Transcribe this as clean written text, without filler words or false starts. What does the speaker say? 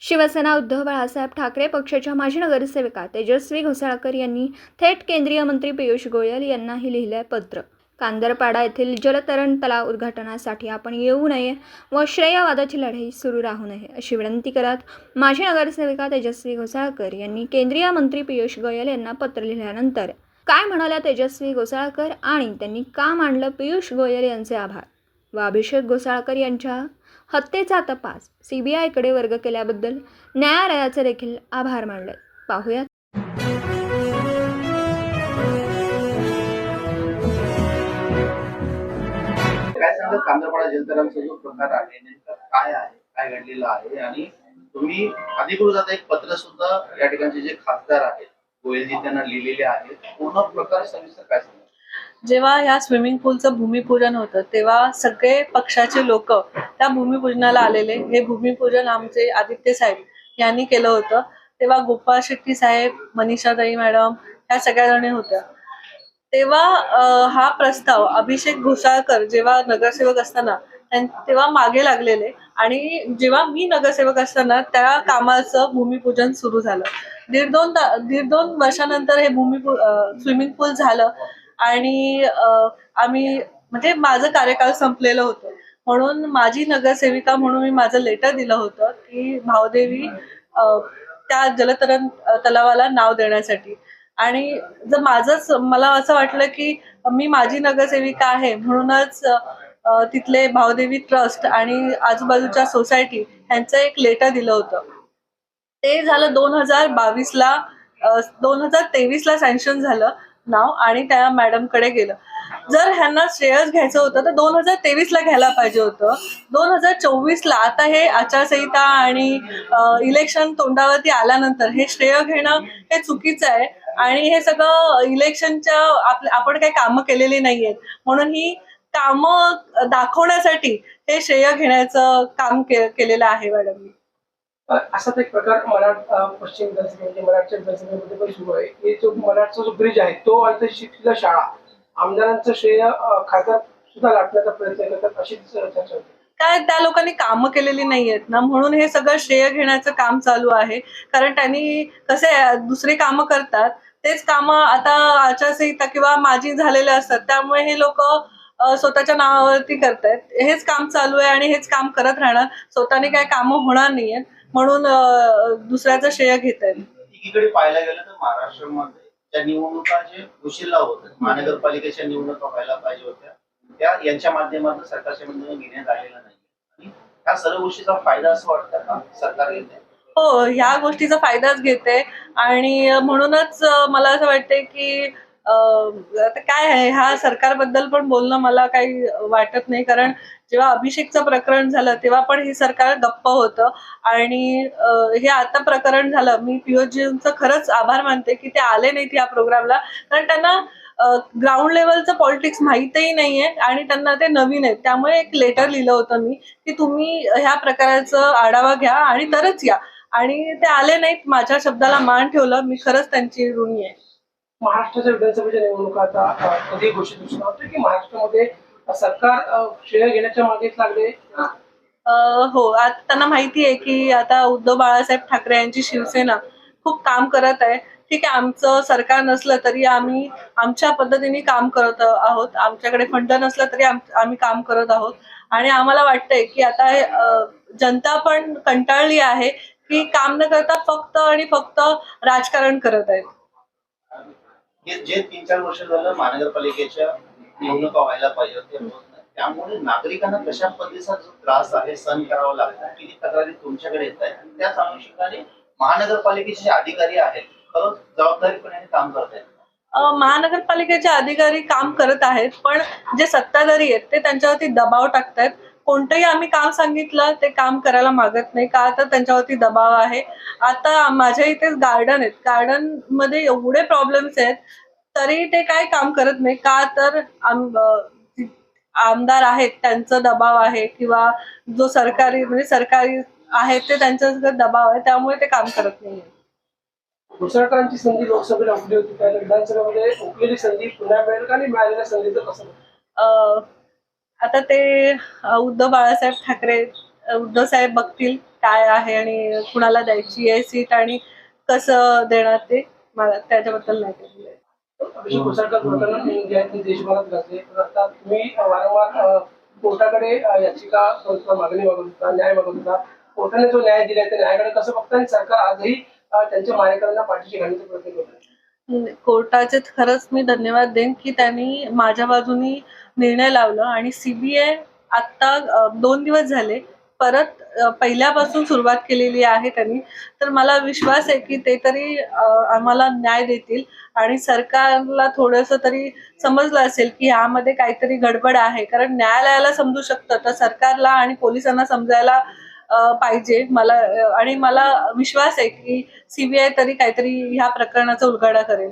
शिवसेना उद्धव बाळासाहेब ठाकरे पक्षाच्या माजी नगरसेविका तेजस्वी घोसाळकर यांनी थेट केंद्रीय मंत्री पियुष गोयल यांनाही लिहिलंय पत्र. कांदरपाडा येथील जलतरण तलाव उद्घाटनासाठी आपण येऊ नये व श्रेयवादाची लढाई सुरू राहू नये अशी विनंती करत माजी नगरसेविका तेजस्वी घोसाळकर यांनी केंद्रीय मंत्री पियुष गोयल यांना पत्र लिहिल्यानंतर काय म्हणाल्या तेजस्वी घोसाळकर आणि त्यांनी का मांडलं पियुष गोयल यांचे आभार व अभिषेक घोसाळकर यांच्या हत्येचा तपास सीबीआयकडे वर्ग केल्याबद्दल न्यायालयाचे देखील आभार मानले. पाहूयात. काय सांगतात कांदरपाडा जलतरणचा जो प्रकार आहे नेमका काय आहे, काय घडलेलं आहे आणि तुम्ही अधिकृत आता एक पत्र सुद्धा या ठिकाणचे जे खासदार आहेत गोयलजी त्यांना लिहिलेले आहेत, पूर्ण प्रकार सविस्तर काय सांगतात? जेव्हा या स्विमिंग पूलचं भूमिपूजन होतं तेव्हा सगळे पक्षाचे लोक त्या भूमिपूजनाला आलेले. हे भूमिपूजन आमचे आदित्य साहेब यांनी केलं होतं. तेव्हा गोपाळ शेट्टी साहेब, मनीषाताई मॅडम ह्या सगळ्या जणी होत्या. तेव्हा हा प्रस्ताव अभिषेक घोसाळकर जेव्हा नगरसेवक असताना तेव्हा मागे लागलेले आणि जेव्हा मी नगरसेवक असताना त्या कामाचं भूमिपूजन सुरू झालं. दीड दोन वर्षानंतर हे स्विमिंग पूल झालं आणि आम्ही म्हणजे माझं कार्यकाळ संपलेलं होतं म्हणून माझी नगरसेविका म्हणून मी माझं लेटर दिलं होतं की भावदेवी त्या जलतरण तलावाला नाव देण्यासाठी. आणि जर मला असं वाटलं की मी माझी नगरसेविका आहे म्हणूनच तिथले भावदेवी ट्रस्ट आणि आजूबाजूच्या सोसायटी यांचं एक लेटर दिलं होतं. ते झालं 2022ला. 2023ला सँक्शन झालं नाव आणि त्या मॅडमकडे गेलं. जर ह्यांना श्रेयस घ्यायचं होतं तर 2023ला घ्यायला पाहिजे होतं. 2024ला आता हे आचारसंहिता आणि इलेक्शन तोंडावरती आल्यानंतर हे श्रेय घेणं हे चुकीचं आहे आणि हे सगळं इलेक्शनच्या आपण काही कामं केलेली नाहीयेत म्हणून ही कामं दाखवण्यासाठी हे श्रेय घेण्याचं काम केलेलं आहे मॅडमनी. असाच एक प्रकार पश्चिम म्हणजे मराठच्या दर्शनामध्ये पण सुरू आहे. हे जो मराठचा जो ब्रिज आहे तो शिक्षित शाळा आमदारांचं श्रेय खासदार सुद्धा लाटण्याचा प्रयत्न करतात अशीच चर्चा होती. काय त्या लोकांनी कामं केलेली नाहीयेत ना म्हणून हे सगळं श्रेय घेण्याचं काम चालू आहे. कारण त्यांनी कसे दुसरे कामं करतात तेच कामं आता आचारसंहिता किंवा माझी झालेले असतात त्यामुळे हे लोक स्वतःच्या नावावरती करतायत. हेच काम चालू आहे आणि हेच काम करत राहणार. स्वतःने काय कामं होणार नाहीयेत म्हणून दुसऱ्याचं श्रेय घेत आहेत. एकीकडे पाहायला गेलं तर महाराष्ट्रामध्ये ज्या निवडणुका जे उशिरा होतात महानगरपालिकेच्या निवडणुका व्हायला पाहिजे होत्या त्या यांच्या माध्यमातून सरकारच्या माध्यमातून घेण्यात आलेला नाही आणि त्या सर्व गोष्टीचा फायदा असं वाटतं का सरकार घेते? हो, ह्या गोष्टीचा फायदाच घेते आणि म्हणूनच मला असं वाटतंय की आता काय आहे ह्या सरकारबद्दल पण बोलणं मला काही वाटत नाही. कारण जेव्हा अभिषेकचं प्रकरण झालं तेव्हा पण हे सरकार गप्प होतं आणि हे आता प्रकरण झालं. मी पियुषजींचं खरंच आभार मानते की ते आले नाहीत या प्रोग्रामला कारण त्यांना ग्राउंड लेवलचं पॉलिटिक्स माहीतही नाहीये आणि त्यांना ते नवीन आहेत. त्यामुळे एक लेटर लिहिलं होतं मी की तुम्ही ह्या प्रकाराचं आढावा घ्या आणि तरच या आणि ते आले नाहीत. माझ्या शब्दाला मान ठेवलं. मी खरंच त्यांची ऋणी आहे. महाराष्ट्राच्या विधानसभेच्या निवडणुका आता कधी घोषित होणार होते की महाराष्ट्रामध्ये सरकार श्रेय घेण्याच्या मागेच लागले? हो, आता त्यांना माहिती आहे की आता उद्धव बाळासाहेब ठाकरे यांची शिवसेना खूप काम करत आहे. ठीक आहे, आमचं सरकार नसलं तरी आम्ही आमच्या पद्धतीने काम करत आहोत. आमच्याकडे फंड नसला तरी आम्ही काम करत आहोत आणि आम्हाला वाटतंय की आता जनता पण कंटाळली आहे की काम न करता फक्त आणि फक्त राजकारण करत आहेत. जे 3-4 वर्ष झालं महानगरपालिकेच्या निवडणुका व्हायला पाहिजे होत्या त्यामुळे नागरिकांना कशा पद्धतीचा जो त्रास आहे सहन करावा लागतो किती तक्रारी तुमच्याकडे येत आहेत त्याच अनुषंगाने महानगरपालिकेचे जे अधिकारी आहेत खरंच जबाबदारीपणे काम करत आहेत? महानगरपालिकेचे अधिकारी काम करत आहेत पण जे सत्ताधारी आहेत ते त्यांच्यावरती दबाव टाकतायत. कोणतंही आम्ही काम सांगितलं ते काम करायला मागत नाही का तर त्यांच्यावरती दबाव आहे. आता माझ्या इथेच गार्डन आहेत. गार्डन मध्ये एवढे प्रॉब्लेम्स आहेत तरी ते काय काम करत नाही का तर आमदार आहेत त्यांचा दबाव आहे किंवा जो सरकारी आहे ते त्यांचा दबाव आहे त्यामुळे ते काम करत नाही. घोसाळकरांची संधी लोकसभेला उकली होती त्याला विधानसभेमध्ये उकलेली संधी पुन्हा मिळेल का आणि मिळालेल्या संधीचं कसं? आता ते उद्धव बाळासाहेब ठाकरे उद्धव साहेब बघतील काय आहे आणि कुणाला द्यायची आहे सीट आणि कसं देणार ते मला त्याच्याबद्दल नाही केलेलं आहे. अभिषेक घोसाळकर प्रकरण जे आहे ते देशभरात गाजले. पण आता तुम्ही वारंवार कोर्टाकडे याचिका मागणी मागत होता, न्याय मागत होता. कोर्टाने जो न्याय दिलाय त्या न्यायाकडे कसं बघता आणि सरकार आजही त्यांच्या मारेकरांना पाठीशी घालण्याचा प्रयत्न करतोय. कोर्टाचे खरंच मी धन्यवाद देईन की त्यांनी माझ्या बाजूनी निर्णय लावला आणि सीबीआय आता 2 दिवस झाले परत पहिल्यापासून सुरुवात केलेली आहे त्यांनी. तर मला विश्वास आहे की ते तरी आम्हाला न्याय देतील आणि सरकारला थोडंसं तरी समजलं असेल की यामध्ये काहीतरी गडबड आहे. कारण न्यायालयाला समजू शकतं तर सरकारला आणि पोलिसांना समजायला पाहिजे. आणि मला विश्वास आहे की सीबीआय तरी काहीतरी ह्या प्रकरणाचा उलगडा करेल.